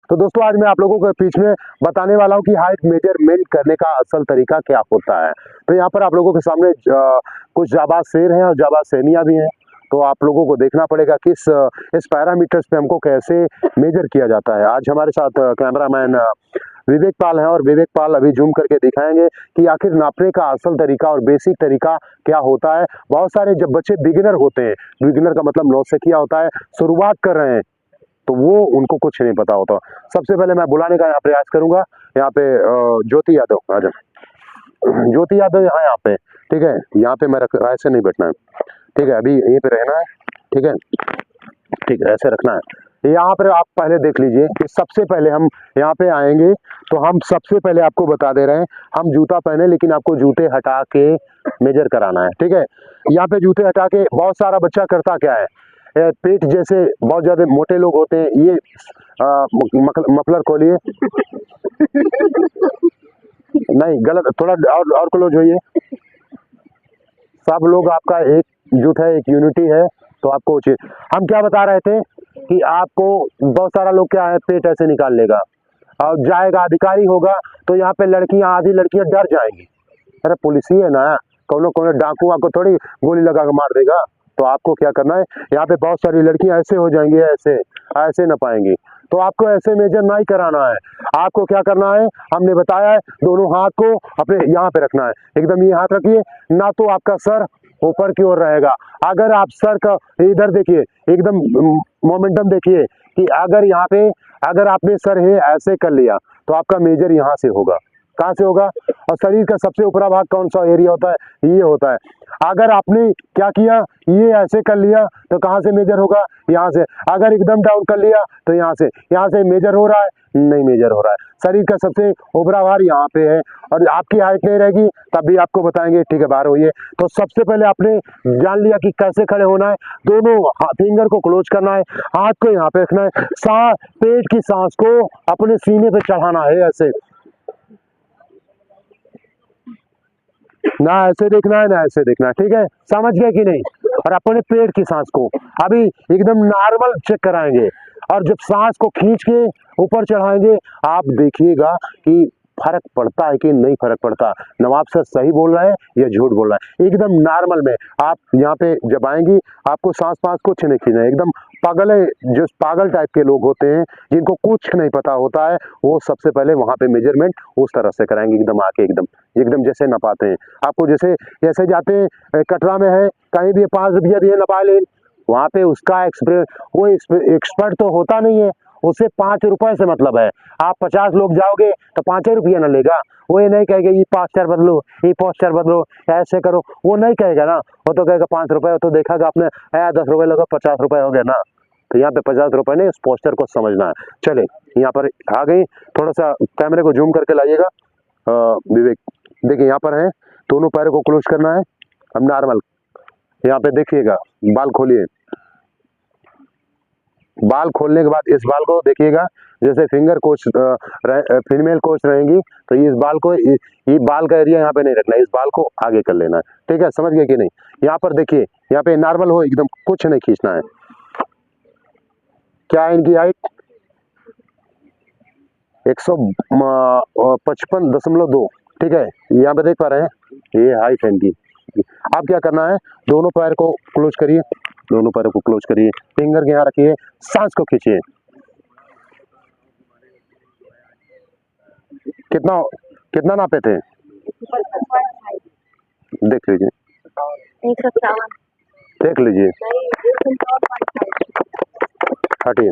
तो दोस्तों आज मैं आप लोगों के बीच में बताने वाला हूं कि हाइट मेजरमेंट करने का असल तरीका क्या होता है। तो यहाँ पर आप लोगों के सामने कुछ जाबाज शेर हैं और जाबाज सैनिया भी हैं। तो आप लोगों को देखना पड़ेगा कि इस पैरामीटर्स पे हमको कैसे मेजर किया जाता है। आज हमारे साथ कैमरामैन विवेक पाल है और विवेक पाल अभी जूम करके दिखाएंगे कि आखिर नापने का असल तरीका और बेसिक तरीका क्या होता है। बहुत सारे जब बच्चे बिगिनर होते हैं, बिगिनर का मतलब नौसिखिया होता है, शुरुआत कर रहे हैं, तो वो उनको कुछ नहीं पता होता। सबसे पहले मैं बुलाने का यहाँ प्रयास करूंगा, यहाँ पे ज्योति यादव आ जाओ। ज्योति यादव यहाँ पे, ठीक है, यहाँ पे मैं ऐसे नहीं बैठना है, ठीक है, अभी यहीं पे रहना है, ठीक है, ठीक है, ऐसे रखना है। यहाँ पर आप पहले देख लीजिए कि सबसे पहले हम यहाँ पे आएंगे तो हम सबसे पहले आपको बता दे रहे हैं, हम जूता पहने लेकिन आपको जूते हटा के मेजर कराना है, ठीक है। यहाँ पे जूते हटा के बहुत सारा बच्चा करता क्या है, पेट जैसे बहुत ज्यादा मोटे लोग होते हैं, ये मफलर खोलिए नहीं गलत, थोड़ा और क्लोज होइए। सब लोग आपका एकजुट है, एक यूनिटी है, तो आपको हम क्या बता रहे थे कि आपको बहुत सारा लोग क्या है, पेट ऐसे निकाल लेगा और जाएगा, अधिकारी होगा तो यहाँ पे लड़कियां, आधी लड़कियां डर जाएंगी, अरे पुलिस ही है ना, कौन कौन डाकू आपको थोड़ी गोली लगा के मार देगा। तो आपको क्या करना है, यहाँ पे बहुत सारी लड़कियां ऐसे हो जाएंगी, ऐसे ऐसे न पाएंगी, तो आपको ऐसे मेजर नहीं कराना है। आपको क्या करना है, हमने बताया है, दोनों हाथ को अपने यहाँ पे रखना है, एकदम ये हाथ रखिए ना, तो आपका सर ऊपर की ओर रहेगा। अगर आप सर का इधर देखिए, एकदम मोमेंटम देखिए कि अगर यहाँ पे अगर आपने सर है ऐसे कर लिया तो आपका मेजर यहाँ से होगा। कहाँ से होगा? और शरीर का सबसे ऊपरा भाग कौन सा एरिया होता है? ये होता है। अगर आपने क्या किया, ये ऐसे कर लिया तो कहाँ से मेजर होगा? यहाँ से। अगर एकदम डाउन कर लिया तो यहाँ से मेजर हो रहा है? नहीं मेजर हो रहा है। शरीर का सबसे ऊपरा भाग यहाँ पे है और आपकी हाइट नहीं रहेगी तब भी आपको बताएंगे, ठीक है, बाहर होइए। तो सबसे पहले आपने जान लिया कि कैसे खड़े होना है, दोनों फिंगर को क्लोज करना है, हाथ को यहाँ पे रखना है, पेट की सांस को अपने सीने पे चढ़ाना है, ऐसे ना, ऐसे देखना है ना ऐसे देखना है, ठीक है, समझ गए कि नहीं। और अपने पेट की सांस को अभी एकदम नॉर्मल चेक कराएंगे और जब सांस को खींच के ऊपर चढ़ाएंगे आप देखिएगा कि फर्क पड़ता है कि नहीं फर्क पड़ता, नवाब सर सही बोल रहा है या झूठ बोल रहा है। एकदम नॉर्मल में आप यहाँ पे जब आएंगी आपको सांस पास कुछ नहीं खींचना है। एकदम पागल है, जो पागल टाइप के लोग होते हैं जिनको कुछ नहीं पता होता है, वो सबसे पहले वहां पे मेजरमेंट उस तरह से कराएंगे, एकदम आके एकदम जैसे नपाते हैं। आपको जैसे जाते हैं कटरा में है, कहीं भी 5 रुपया दिए नपा ले, वहां पे उसका वो एक्सपर्ट तो होता नहीं है, उसे 5 रुपए से मतलब है। आप 50 लोग जाओगे तो 5 रुपया न लेगा, वो ये नहीं कहेगा ये पोस्टर बदलो, ये पोस्टर बदलो, ऐसे करो, वो नहीं कहेगा ना, वो तो कहेगा 5 रुपए। तो देखा आपने 10 रुपए लगा, 50 रुपए हो गया ना। तो यहाँ पे 50 रुपए नहीं, उस पोस्टर को समझना है। चले यहाँ पर आ गई, थोड़ा सा कैमरे को जूम करके लाइएगा विवेक, देखिए यहाँ पर है, दोनों पैरों को क्लोज करना है। अब नॉर्मल यहाँ पे देखिएगा, बाल खोलिए, बाल खोलने के बाद इस बाल को देखिएगा, जैसे फिंगर कोच फीमेल कोच रहेंगी तो इस बाल को ये बाल का एरिया यहाँ पे नहीं रखना है, इस बाल को आगे कर लेना है, ठीक है, समझ गए कि नहीं। यहाँ पर देखिए, यहाँ पे नॉर्मल हो, एकदम कुछ नहीं खींचना है। क्या है इनकी हाइट? 155.2, ठीक है, यहाँ पे देख पा रहे हैं, ये हाइट है इनकी। अब क्या करना है, दोनों पैर को क्लोज करिए, दोनों पैरों को क्लोज करिए, फिंगर के यहाँ रखिए, सांस को खींचिए। कितना नापे थे? देख लीजिए, 157, देख लीजिए, हटिए।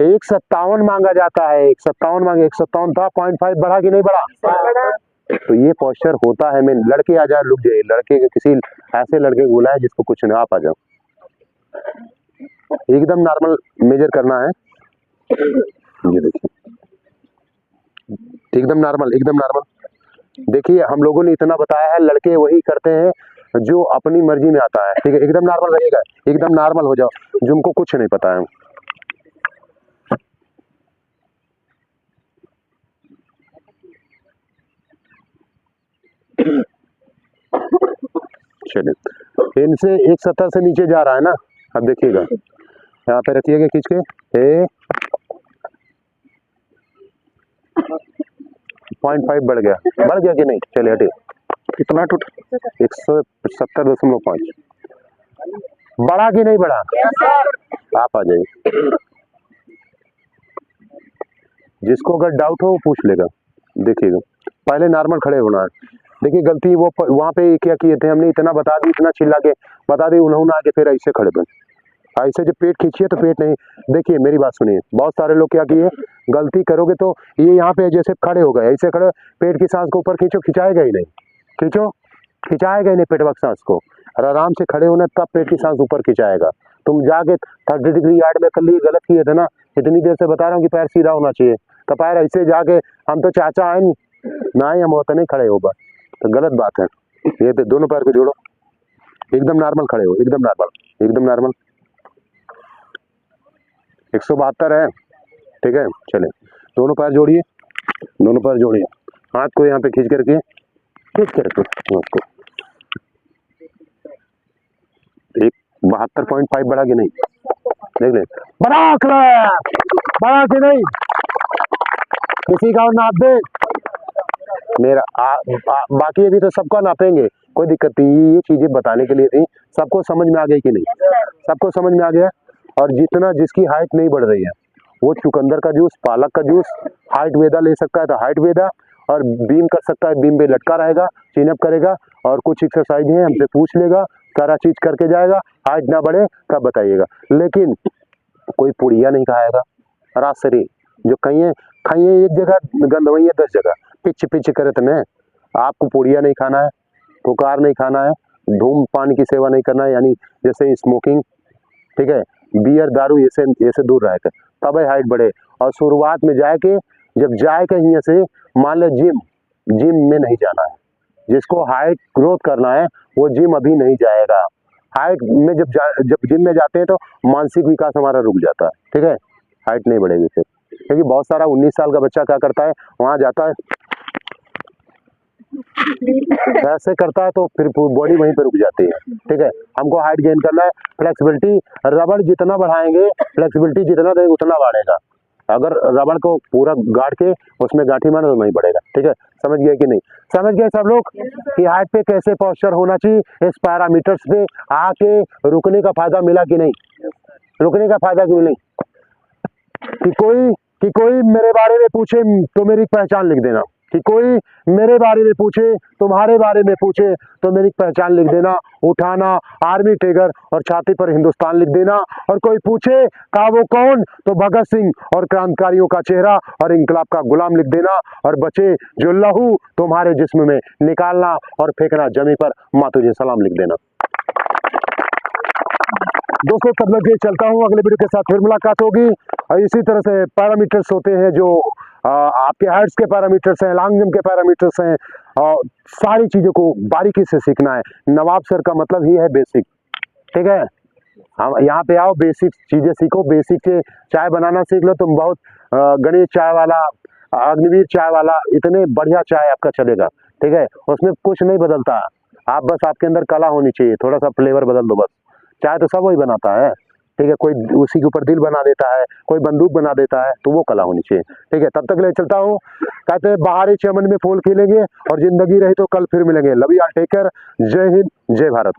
157 मांगा जाता है, 157 मांगे, 157 था, 0.5 बढ़ा कि नहीं बढ़ा? तो ये पोस्चर होता है। मैं लड़के आ जाए, लुक जाइए, लड़के के किसी ऐसे लड़के को बुलाए जिसको कुछ नहीं, आप आ जाओ, एकदम नॉर्मल मेजर करना है। ये देखिए, एकदम नॉर्मल, एकदम नॉर्मल। देखिए हम लोगों ने इतना बताया है, लड़के वही करते हैं जो अपनी मर्जी में आता है, ठीक है, एकदम नॉर्मल रहेगा, एकदम नॉर्मल हो जाओ, जिनको कुछ नहीं पता है। चलिए, इनसे 170 से नीचे जा रहा है ना, अब देखिएगा, यहाँ पे रखिएगा खींच के, 0.5 बढ़ गया कि नहीं? चलिए हटिए। कितना टूट 170.5 बढ़ा कि नहीं बढ़ा? आप आ जाइए। जिसको अगर डाउट हो वो पूछ लेगा। देखिएगा पहले नॉर्मल खड़े होना है। देखिए गलती वो वहाँ पे क्या किए थे हमने, इतना बता दी, इतना चिल्ला के बता दी, उन्होंने आके फिर ऐसे खड़े थे। ऐसे जब पेट खींचिए तो पेट नहीं, देखिए मेरी बात सुनिए, बहुत सारे लोग क्या किए, गलती करोगे तो ये यहाँ पे जैसे खड़े हो गए, ऐसे खड़े, पेट की सांस को ऊपर खींचो, खिंचाएगा ही नहीं, खिंचाएगा ही नहीं पेट की सांस को। और आराम से खड़े होना तब पेट की सांस ऊपर खिंचाएगा। तुम जाके 30 डिग्री यार्ड में कर लिए, गलत किए थे ना। इतनी देर से बता रहा हूँ कि पैर सीधा होना चाहिए, तो पैर ऐसे जाके, हम तो चाचा आए ना ही, हम होता नहीं खड़े होगा, तो गलत बात है। ये पे दोनों पैर को जोड़ो, एकदम नॉर्मल खड़े हो, एकदम नॉर्मल। 172 है, ठीक है। चले दोनों पैर जोड़िए, हाथ को यहाँ पे खींच करके हाथ को। 72.5 बढ़ा कि नहीं? देख ले, बढ़ा कि नहीं? किसी का नाप दे मेरा बाकी अभी तो सबका नापेंगे, कोई दिक्कत नहीं। ये चीजें बताने के लिए थी, सबको समझ में आ गई कि नहीं? सबको समझ में आ गया। और जितना जिसकी हाइट नहीं बढ़ रही है वो चुकंदर का जूस, पालक का जूस, हाइट वेदा ले सकता है तो हाइट वेदा, और बीम कर सकता है, बीम पे लटका रहेगा, चिनअप करेगा, और कुछ एक्सरसाइज है हमसे पूछ लेगा, सारा चीज करके जाएगा। हाइट ना बढ़े तब बताइएगा। लेकिन कोई पुड़िया नहीं खाएगा, राजसरी जो खाइए एक जगह, गंदवई है 10 जगह, पिच करे तने। आपको पुड़िया नहीं खाना है, पुकार नहीं खाना है, धूमपान की सेवा नहीं करना है, यानी जैसे स्मोकिंग, ठीक है, बियर दारू ऐसे दूर रहेगा, तब हाइट बढ़े। और शुरुआत में जब जाए कहीं से, मान ले जिम में नहीं जाना है, जिसको हाइट ग्रोथ करना है वो जिम अभी नहीं जाएगा। हाइट में जब जिम में जाते हैं तो मानसिक विकास हमारा रुक जाता है, ठीक है, हाइट नहीं बढ़ेगी फिर। क्योंकि बहुत सारा 19 साल का बच्चा क्या करता है, वहां जाता है ऐसे करता है तो फिर बॉडी वहीं पे रुक जाती है, ठीक है। हमको हाइट गेन करना है, फ्लेक्सिबिलिटी, रबड़ जितना बढ़ाएंगे, फ्लेक्सिबिलिटी जितना देंगे उतना बढ़ेगा। अगर रबड़ को पूरा गाड़ के उसमें गांठी मारो तो नहीं बढ़ेगा, ठीक है। समझ गए कि नहीं? समझ गए सब लोग कि हाइट पे कैसे पोस्चर होना चाहिए? इस पैरामीटर्स पे आके रुकने का फायदा मिला कि नहीं? रुकने का फायदा क्यों नहीं? कि कोई मेरे बारे में पूछे तो मेरी पहचान लिख देना, कि कोई मेरे बारे में पूछे, तुम्हारे बारे में पूछे तो मेरी पहचान लिख देना, उठाना आर्मी टाइगर और छाती पर हिंदुस्तान लिख देना। और कोई पूछे का वो कौन, तो भगत सिंह और क्रांतिकारियों का चेहरा और इंकलाब का गुलाम लिख देना। और बचे जो लहू तुम्हारे जिस्म में, निकालना और फेंकना जमी पर, माँ तुझे सलाम लिख देना। दोस्तों तब तक ये चलता हूँ, अगले वीडियो के साथ फिर मुलाकात होगी। और इसी तरह से पैरामीटर्स होते हैं जो आपके हाइट्स के पैरामीटर्स हैं, लॉन्ग जंप के पैरामीटर्स हैं, और सारी चीज़ों को बारीकी से सीखना है। नवाब सर का मतलब ही है बेसिक, ठीक है। हम यहाँ पे आओ, बेसिक चीज़ें सीखो, बेसिक से चाय बनाना सीख लो, तुम बहुत गणेश चाय वाला, अग्निवीर चाय वाला, इतने बढ़िया चाय आपका चलेगा, ठीक है। उसमें कुछ नहीं बदलता, आप बस आपके अंदर कला होनी चाहिए, थोड़ा सा फ्लेवर बदल दो बस। चाय तो सब वही बनाता है, ठीक है। कोई उसी के ऊपर दिल बना देता है, कोई बंदूक बना देता है, तो वो कला होनी चाहिए, ठीक है। तब तक ले चलता हूँ। कहते हैं बाहरी चमन में फूल खिलेंगे और जिंदगी रही तो कल फिर मिलेंगे। Love you all, take care, जय हिंद, जय भारत।